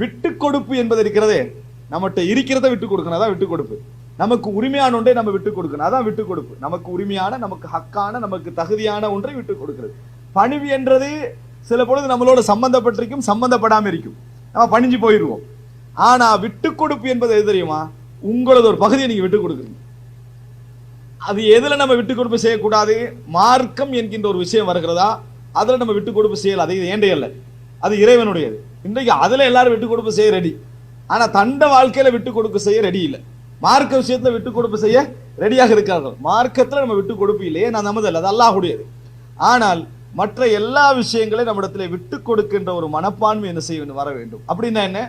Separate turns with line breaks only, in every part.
விட்டு கொடுப்பு என்பது இருக்கிறதே, நம்மகிட்ட இருக்கிறத விட்டு கொடுக்கணும், அதான் விட்டு கொடுப்பு. நமக்கு உரிமையான ஒன்றை நம்ம விட்டு கொடுக்கணும், அதான் விட்டு கொடுப்பு. நமக்கு உரிமையான, நமக்கு ஹக்கான, நமக்கு தகுதியான ஒன்றை விட்டு கொடுக்கிறது. பணிவு என்றது சில பொழுது நம்மளோட சம்பந்தப்பட்டிருக்கும், சம்பந்தப்படாம இருக்கும், நம்ம பணிஞ்சு போயிடுவோம். ஆனா விட்டு கொடுப்பு என்பது எது தெரியுமா? உங்களது ஒரு பகுதியை நீங்க விட்டு கொடுக்குறீங்க. அது எதுல நம்ம விட்டு கொடுப்பு செய்யக்கூடாது? மார்க்கம் என்கின்ற ஒரு விஷயம் வருகிறதா, அதுல நம்ம விட்டு கொடுப்பு செய்யல. அது ஏண்டே அல்ல, அது இறைவனுடையது. இன்றைக்கு அதுல எல்லாரும் விட்டு கொடுப்பு செய்ய ரெடி, ஆனா தண்ட வாழ்க்கையில விட்டு கொடுப்பு செய்ய ரெடி இல்லை. மார்க்க விஷயத்துல விட்டு கொடுப்பு செய்ய ரெடியாக இருக்கார்கள். மார்க்கத்துல நம்ம விட்டு கொடுப்பு இல்லையே, நான் நமதில்லை, அது அல்லாஹ்வுடையது. ஆனால் மற்ற எல்லா விஷயங்களையும் நம்மிடத்துல விட்டு கொடுக்கின்ற ஒரு மனப்பான்மை என்ன செய்ய வர வேண்டும். அப்படின்னா என்ன?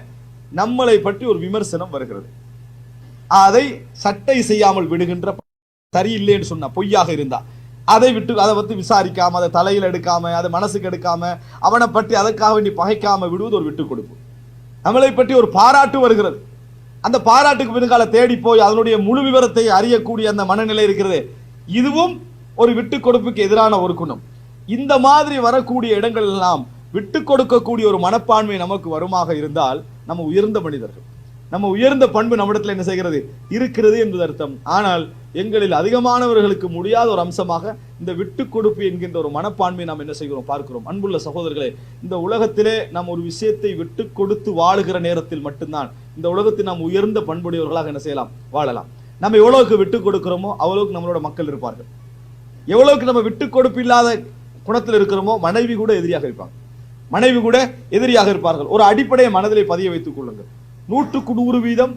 நம்மளை பற்றி ஒரு விமர்சனம் வருகிறது, அதை சட்டை செய்யாமல் விடுகின்ற, சரியில்லைன்னு சொன்னா, பொய்யாக இருந்தா அதை விட்டு, அதை பத்தி விசாரிக்காம, அதை தலையில் எடுக்காம, அதை மனசுக்கு எடுக்காம, அவனை பற்றி அதற்காக வேண்டி பகைக்காம விடுவது ஒரு விட்டு கொடுப்பு. நம்மளை பற்றி ஒரு பாராட்டு வருகிறது, அந்த பாராட்டுக்கு பின்கால தேடி போய் அதனுடைய முழு விவரத்தை அறியக்கூடிய அந்த மனநிலை இருக்கிறது, இதுவும் ஒரு விட்டு கொடுப்புக்கு எதிரான ஒரு குணம். இந்த மாதிரி வரக்கூடிய இடங்கள் எல்லாம் விட்டு கொடுக்கக்கூடிய ஒரு மனப்பான்மை நமக்கு வருமாக இருந்தால் நம்ம உயர்ந்த மனிதர்கள், நம்ம உயர்ந்த பண்பு நம்மிடத்தில் என்ன செய்கிறது இருக்கிறது என்பது அர்த்தம். ஆனால் எங்களில் அதிகமானவர்களுக்கு முடியாத ஒரு அம்சமாக இந்த விட்டு கொடுப்பு என்கின்ற ஒரு மனப்பான்மை நாம் என்ன செய்கிறோம் பார்க்கிறோம். அன்புள்ள சகோதரர்களே, இந்த உலகத்திலே நாம் ஒரு விஷயத்தை விட்டு கொடுத்து வாழுகிற நேரத்தில் மட்டும்தான் இந்த உலகத்தில் நாம் உயர்ந்த பண்புடையவர்களாக என்ன செய்யலாம், வாழலாம். நம்ம எவ்வளவுக்கு விட்டு கொடுக்கிறோமோ அவ்வளவுக்கு நம்மளோட மக்கள் இருப்பார்கள். எவ்வளவுக்கு நம்ம விட்டு கொடுப்பு இல்லாத குணத்தில் இருக்கிறோமோ மனைவி கூட எதிரியாக இருப்பாங்க, மனைவி கூட எதிரியாக இருப்பார்கள். ஒரு அடிப்படையை மனதிலே பதிய வைத்துக் கொள்ளுங்கள். 100%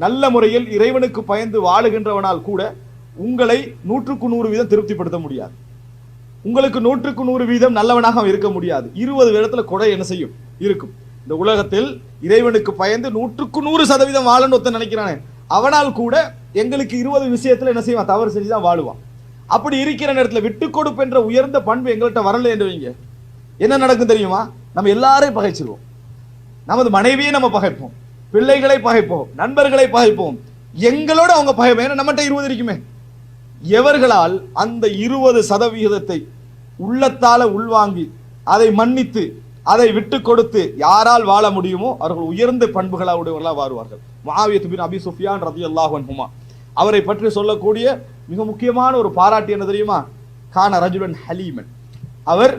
நல்ல முறையில் இறைவனுக்கு பயந்து வாழுகின்றவனால் கூட உங்களை 100% திருப்திப்படுத்த முடியாது. உங்களுக்கு 100% நல்லவனாக இருக்க முடியாது. 20 இடத்துல கொடை என்ன செய்யும் இருக்கும். இந்த உலகத்தில் இறைவனுக்கு பயந்து 100% வாழன்னு ஒருத்தன் நினைக்கிறானே, அவனால் கூட எங்களுக்கு 20 விஷயத்துல என்ன செய்வான், தவறு செஞ்சுதான் வாழுவான். அப்படி இருக்கிற நேரத்தில் விட்டு கொடுப்பு என்ற உயர்ந்த பண்பு எங்கள்கிட்ட வரல என்று வைங்க, என்ன நடக்கும் தெரியுமா? நம்ம எல்லாரையும் பகைச்சிருவோம். நமது மனைவியை நம்ம பகைப்போம், பிள்ளைகளை பகைப்போம், நண்பர்களை பகைப்போம், எங்களோட அவங்க பகைப்போம். ஏன்னா நம்மகிட்ட 20 இருக்குமே. எவர்களால் அந்த 20% உள்ளத்தால உள்வாங்கி அதை மன்னித்து அதை விட்டு கொடுத்து யாரால் வாழ முடியுமோ அவர்கள் உயர்ந்த பண்புகளாக வாழுவார்கள். முஆவியா பின் அபி சுஃபியான் ரலியல்லாஹு அன்ஹுமா அவரை பற்றி சொல்லக்கூடிய மிக முக்கியமான ஒரு பாராட்டு என்ன தெரியுமா? கான ரஜுலன் ஹலீமன், அவர்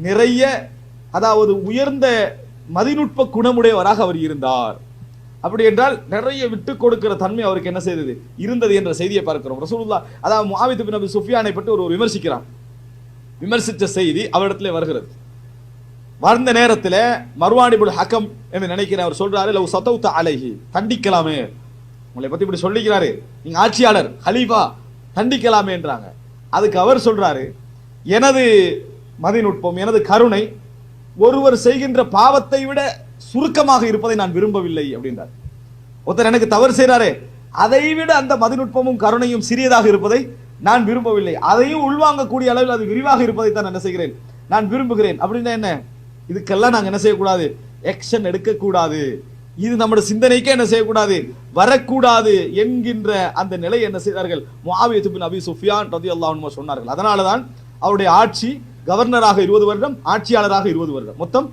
நிறைய, அதாவது உயர்ந்த மதிநுட்ப குணமுடையவராக அவர் இருந்தார். அப்படி என்றால் நிறைய விட்டு கொடுக்கிற தன்மை அவருக்கு என்ன செய்தது இருந்தது என்ற செய்தியை பார்க்கிறோம். ரசூலுல்லாஹ் அதாவது முஆவியா பின் அபி சுஃபியானை பற்றி ஒரு விமர்சிக்கிறார். விமர்சித்த செய்தி அவரிடத்திலே வருகிறது. வந்த நேரத்தில் மர்வான் இப்னு ஹக்கம் என்று நினைக்கிறேன், அவர் சொல்றாரு, லவ் சதௌத அலைஹி, தண்டிக்கலாமே, உங்களை பத்தி இப்படி சொல்லிக்கிறாரு, நீங்க ஆட்சியாளர் ஹலீஃபா, தண்டிக்கலாமே என்றாங்க. அதுக்கு அவர் சொல்றாரு, எனது மதிநுட்பம், எனது கருணை ஒருவர் செய்கின்ற பாவத்தை விட சுருக்கமாக இருப்பதை நான் விரும்பவில்லை அப்படின்றார். ஒருத்தர் எனக்கு தவறு செய்யறாரு, அதை விட அந்த மதிநுட்பமும் கருணையும் சிறியதாக இருப்பதை நான் விரும்பவில்லை, அதையும் உள்வாங்கக்கூடிய அளவில் அது விரிவாக இருப்பதை தான் என்ன செய்கிறேன், நான் விரும்புகிறேன். அப்படின்னா என்ன? இதுக்கெல்லாம் நாங்க என்ன செய்யக்கூடாது, ஆக்ஷன் எடுக்கக்கூடாது, இது நம்முடைய சிந்தனைக்கே என்ன செய்யக்கூடாது, வரக்கூடாது என்கின்ற அந்த நிலை என்ன செய்தார்கள் முஆவியா பின் அபி சுஃபியான் ரலியல்லாஹு அன்ஹு சொன்னார்கள். அதனாலதான் அவருடைய ஆட்சி, கவர்னராக 20 வருடம், ஆட்சியாளராக 20 வருடம், மொத்தம்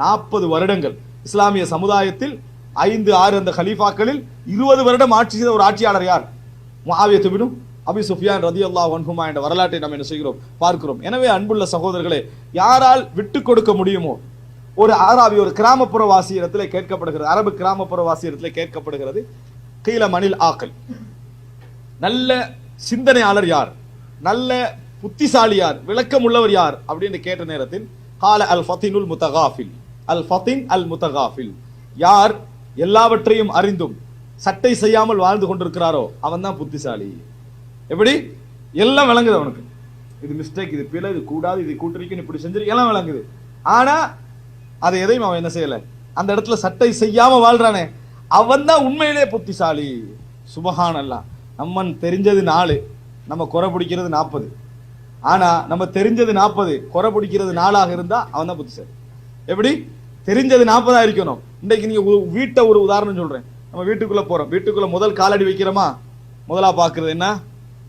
40 வருடங்கள். இஸ்லாமிய சமுதாயத்தில் 5-6 அந்த கலீஃபாக்களில் 20 வருடம் ஆட்சி செய்த ஒரு ஆட்சியாளர் யார்? முஆவியா பின் அபி சுஃபியான் ரலியல்லாஹு அன்ஹுமா என்ற வரலாற்றை நாம் என்ன செய்கிறோம் பார்க்கிறோம். எனவே அன்புள்ள சகோதரர்களே, யாரால் விட்டு கொடுக்க முடியுமோ, ஒரு ஆராபி, ஒரு கிராமப்புற வாசி இடத்துல கேட்கப்படுகிறது, அரபு கிராமப்புற வாசி இடத்துல கேட்கப்படுகிறது, கீல மனில் ஆக்கல், நல்ல சிந்தனையாளர் யார், நல்ல புத்திசாலி யார், விளக்கம் உள்ளவர் யார் அப்படின்னு கேட்ட நேரத்தில் கால அல் ஃபத்தினுல் முத்தகாஃபில், அல் ஃபத்தின் அல் முத்தகாஃபில், யார் எல்லாவற்றையும் அறிந்தும் சட்டை செய்யாமல் வாழ்ந்து கொண்டிருக்கிறாரோ அவன் தான் புத்திசாலி. எப்படி? எல்லாம் விளங்குது அவனுக்கு, இது மிஸ்டேக், இது பிழை, இது கூடாது, இது கூட்டிருக்குன்னு இப்படி செஞ்சிருக்கு, எல்லாம் விளங்குது. ஆனா அதை எதையும் அவன் என்ன செய்யல, அந்த இடத்துல சட்டை செய்யாம வாழ்றானே அவன் தான் உண்மையிலே புத்திசாலி. சுபஹானல்லாஹ். நம்ம தெரிஞ்சது 4, நம்ம குறை பிடிக்கிறது 40. ஆனா நம்ம தெரிஞ்சது 40, குறை பிடிக்கிறது 4ஆக இருந்தா அவன் தான் புத்திசாலி. எப்படி? தெரிஞ்சது 40 இருக்கணும். இன்னைக்கு நீங்க வீட்டை ஒரு உதாரணம் சொல்றேன். நம்ம வீட்டுக்குள்ள போறோம், வீட்டுக்குள்ள முதல் காலடி வைக்கிறோமா, முதலா பாக்குறது என்ன,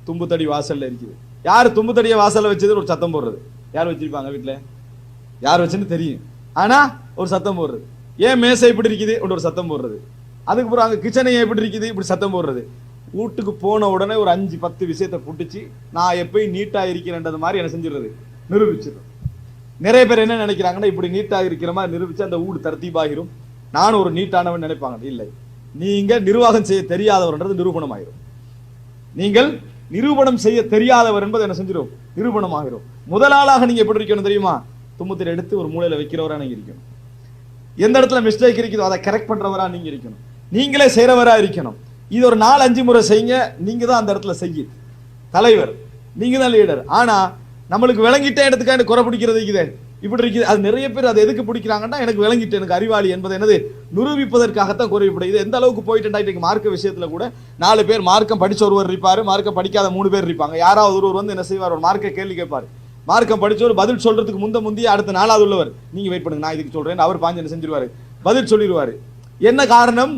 தும்பு தடி வாசல்ல இருக்குது. யாரு தும்பு தடியை வாசல்ல வச்சது ஒரு சத்தம் போடுறது, யார் வச்சிருப்பாங்க வீட்டுல, யார் வச்சுன்னு தெரியும், ஆனா ஒரு சத்தம் போடுறது. ஏன் மேசை இப்படி இருக்குது ஒரு சத்தம் போடுறது. அதுக்கு பிறகு அங்க கிச்சனை எப்படி இருக்குது இப்படி சத்தம் போடுறது. வீட்டுக்கு போன உடனே ஒரு 5-10 விஷயத்தை புட்டிச்சு நான் எப்பயும் நீட்டா இருக்கிறேன்றது மாதிரி என்ன செஞ்சிடுறது, நிரூபிச்சிடும். நிறைய பேர் என்ன நினைக்கிறாங்கன்னா, இப்படி நீட்டா இருக்கிற மாதிரி நிரூபிச்சு அந்த வீடு தர்த்தீபாகிரும், நானும் ஒரு நீட்டானவன் நினைப்பாங்க. இல்லை, நீங்க நிர்வாகம் செய்ய தெரியாதவர்ன்றது நிரூபணம் ஆகிரும். நீங்கள் நிரூபணம் செய்ய தெரியாதவர் என்பது என்ன செஞ்சிடும், நிரூபணம் ஆகிரும். முதலாளாக நீங்க எப்படி இருக்கணும் தெரியுமா, தும்முத்திர எடுத்து ஒரு மூலையில வைக்கிறவரா நீங்க இருக்கணும். எந்த இடத்துல மிஸ்டேக் இருக்குதோ அதை கரெக்ட் பண்றவரா நீங்க இருக்கணும். நீங்களே செய்யறவரா இருக்கணும். இது ஒரு 4-5 முறை செய்யுங்க. நீங்க தான் அந்த இடத்துல செய்ய தலைவர், நீங்க தான் லீடர். ஆனா நம்மளுக்கு விளங்கிட்டே இடத்துக்காண்டி குறை பிடிக்கிறது இருக்குது, இப்படி இருக்குது. அது நிறைய பேர் அதை எதுக்கு பிடிக்கிறாங்கன்னா, எனக்கு விளங்கிட்டு, எனக்கு அறிவாளி என்பது என்னது நிரூபிப்பதற்காகத்தான் குறைவிப்படும். இது எந்த அளவுக்கு போயிட்டு மார்க்க விஷயத்துல கூட 4 பேர் மார்க்கம் படிச்ச ஒருவர் இருப்பாரு, மார்க்கம் படிக்காத 3 பேர் இருப்பாங்க. யாராவது ஒருவர் வந்து என்ன செய்வார், ஒரு மார்க்க கேள்வி கேட்பாரு. மார்க்கம் படிச்சவர் பதில் சொல்றதுக்கு முந்தைய அடுத்த 4வது உள்ளவர் நீங்க வெயிட் பண்ணுங்க நான் இதுக்கு சொல்றேன், அவர் பாஞ்சு என்ன செஞ்சிருவாரு, பதில் சொல்லிடுவாரு. என்ன காரணம்,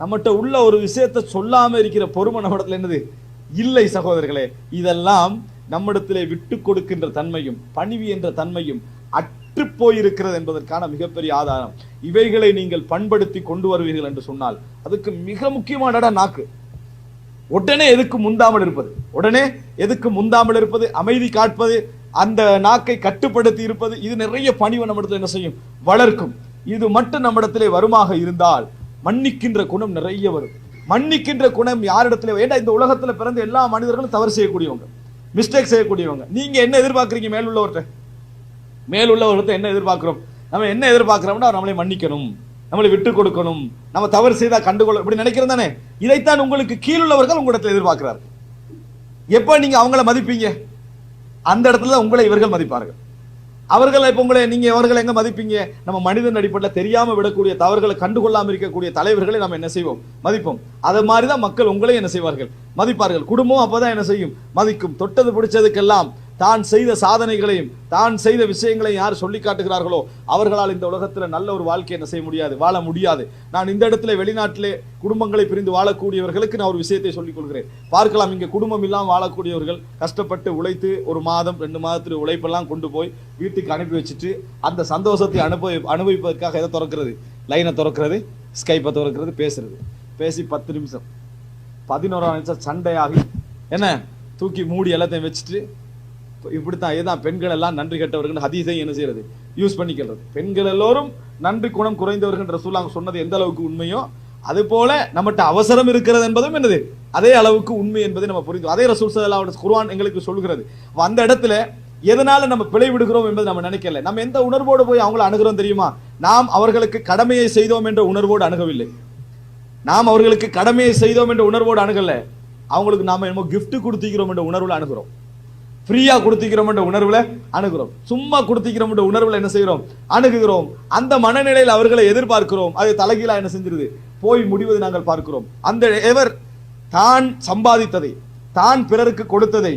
நம்மகிட்ட உள்ள ஒரு விஷயத்தை சொல்லாம இருக்கிற பொறுமை நம்மிடத்துல என்னது இல்லை. சகோதரர்களே, இதெல்லாம் நம்மிடத்திலே விட்டு கொடுக்கின்ற தன்மையும் பணிவு என்ற தன்மையும் அற்று போயிருக்கிறது என்பதற்கான மிகப்பெரிய ஆதாரம். இவைகளை நீங்கள் பண்படுத்தி கொண்டு வருவீர்கள் என்று சொன்னால் அதுக்கு மிக முக்கியமான நாக்கு. உடனே எதுக்கு முந்தாமல் இருப்பது, உடனே எதுக்கு முந்தாமல் இருப்பது, அமைதி காட்பது, அந்த நாக்கை கட்டுப்படுத்தி இருப்பது, இது நிறைய பணிவை நம்மிடத்தில் என்ன செய்யும், வளர்க்கும். இது மட்டும் நம்மிடத்திலே வருமாக இருந்தால் மன்னிக்கின்ற குணம் நிறைய வரும். மன்னிக்கின்ற குணம் யாரிடத்துல, ஏண்டா இந்த உலகத்துல பிறந்த எல்லா மனிதர்களும் தவறு செய்யக்கூடியவங்க, மிஸ்டேக் செய்யக்கூடியவங்க. நீங்க என்ன எதிர்பார்க்கறீங்க, மேலுள்ளவர்கிட்ட என்ன எதிர்பார்க்கிறோம், நம்ம என்ன எதிர்பார்க்கிறோம்னா நம்மளை மன்னிக்கணும், நம்மளை விட்டு கொடுக்கணும், நம்ம தவறு செய்தா கண்டுகொள்ள, இப்படி நினைக்கிறோம் தானே. இதைத்தான் உங்களுக்கு கீழுள்ளவர்கள் உங்களிடத்தில் எதிர்பார்க்கிறார்கள். எப்ப நீங்க அவங்கள மதிப்பீங்க, அந்த இடத்துல உங்களை இவர்கள் மதிப்பார்கள். அவர்கள் இப்ப உங்களை நீங்க அவர்கள் எங்க மதிப்பீங்க, நம்ம மனிதன் அடிப்படையில் தெரியாம விடக்கூடிய தவறுகளை கண்டுகொள்ளாம இருக்கக்கூடிய தலைவர்களை நம்ம என்ன செய்வோம், மதிப்போம். அது மாதிரிதான் மக்கள் உங்களே என்ன செய்வார்கள், மதிப்பார்கள். குடும்பம் அப்பதான் என்ன செய்யும், மதிக்கும். தொட்டது பிடிச்சதுக்கெல்லாம் தான் செய்த சாதனைகளையும் தான் செய்த விஷயங்களையும் யார் சொல்லி காட்டுகிறார்களோ அவர்களால் இந்த உலகத்தில் நல்ல ஒரு வாழ்க்கை என்ன செய்ய முடியாது, வாழ முடியாது. நான் இந்த இடத்துல வெளிநாட்டிலே குடும்பங்களை பிரிந்து வாழக்கூடியவர்களுக்கு நான் ஒரு விஷயத்தை சொல்லிக் கொள்கிறேன். பார்க்கலாம், இங்க குடும்பம் இல்லாமல் வாழக்கூடியவர்கள் கஷ்டப்பட்டு உழைத்து 1 மாதம் 2 மாதத்துக்கு உழைப்பெல்லாம் கொண்டு போய் வீட்டுக்கு அனுப்பி வச்சுட்டு அந்த சந்தோஷத்தை அனுபவிப்பதற்காக எதை திறக்கிறது, லைனை திறக்கிறது, ஸ்கைப்பை திறக்கிறது, பேசி 10 நிமிஷம் 11 நிமிஷம் சண்டையாகி என்ன தூக்கி மூடி எல்லாத்தையும் வச்சுட்டு இப்படித்தான். இதுதான் பெண்கள் எல்லாம் நன்றி கெட்டவர்கள் ஹதீஸை என்ன செய்யறது, யூஸ் பண்ணிக்கிறது. பெண்கள் எல்லோரும் நன்றி குணம் குறைந்தவர்கள் ரசூலுல்லாஹ் சொன்னது எந்த அளவுக்கு உண்மையோ அது போல நம்மகிட்ட அவசரம் இருக்கிறது என்பதும் என்னது அதே அளவுக்கு உண்மை என்பதை நம்ம புரிந்து, அதே ரசூல் ஸல்லல்லாஹு அலைஹி வஸல்லம் குர்ஆன் எங்களுக்கு சொல்கிறது. அந்த இடத்துல எதனால நம்ம பிழை விடுகிறோம் என்பது நம்ம நினைக்கல. நம்ம எந்த உணர்வோடு போய் அவங்களை அணுகிறோம் தெரியுமா, நாம் அவர்களுக்கு கடமையை செய்தோம் என்ற உணர்வோடு அணுகவில்லை. நாம் அவர்களுக்கு கடமையை செய்தோம் என்ற உணர்வோடு அணுகல, அவங்களுக்கு நாம என்னமோ கிஃப்ட் கொடுத்திக்கிறோம் என்ற உணர்வுல அணுகிறோம், ஃப்ரீயா கொடுத்திக்கிறோம் என்ற உணர்வுல அணுகிறோம், சும்மா கொடுத்திக்கிறோம் என்ற உணர்வுல என்ன செய்கிறோம், அணுகுகிறோம். அந்த மனநிலையில் அவர்களை எதிர்பார்க்கிறோம். அது தலைகீழா என்ன செஞ்சிருது, போய் முடிவது நாங்கள் பார்க்கிறோம். அந்த எவர் தான் சம்பாதித்ததை தான் பிறருக்கு கொடுத்ததை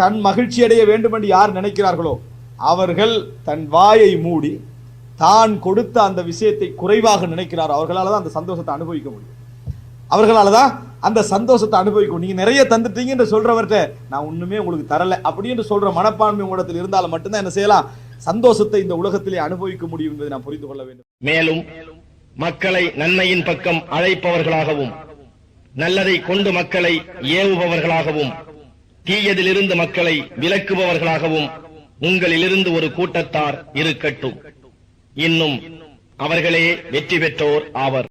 தன் மகிழ்ச்சி அடைய வேண்டும் என்று யார் நினைக்கிறார்களோ அவர்கள் தன் வாயை மூடி தான் கொடுத்த அந்த விஷயத்தை குறைவாக நினைக்கிறார். அவர்களால தான் அந்த சந்தோஷத்தை அனுபவிக்க முடியும், அவர்களால தான் அந்த சந்தோஷத்தை அனுபவிக்கும். நீங்க நிறைய தந்துட்டீங்க என்று சொல்றவர்கிட்ட நான் ஒண்ணுமே உங்களுக்கு தரல அப்படின்னு சொல்ற மனப்பான்மை உங்களிடத்தில் இருந்தாலும் மட்டும்தான் என்ன செய்யலாம், சந்தோஷத்தை இந்த உலகத்திலே அனுபவிக்க முடியும் என்பதை நான் புரிந்து கொள்ள வேண்டும்.
மேலும் மக்களை நன்மையின் பக்கம் அழைப்பவர்களாகவும் நல்லதை கொண்டு மக்களை ஏவுபவர்களாகவும் தீயதிலிருந்து மக்களை விலக்குபவர்களாகவும் உங்களிலிருந்து ஒரு கூட்டத்தார் இருக்கட்டும். இன்னும் அவர்களே வெற்றி பெற்றோர் ஆவர்.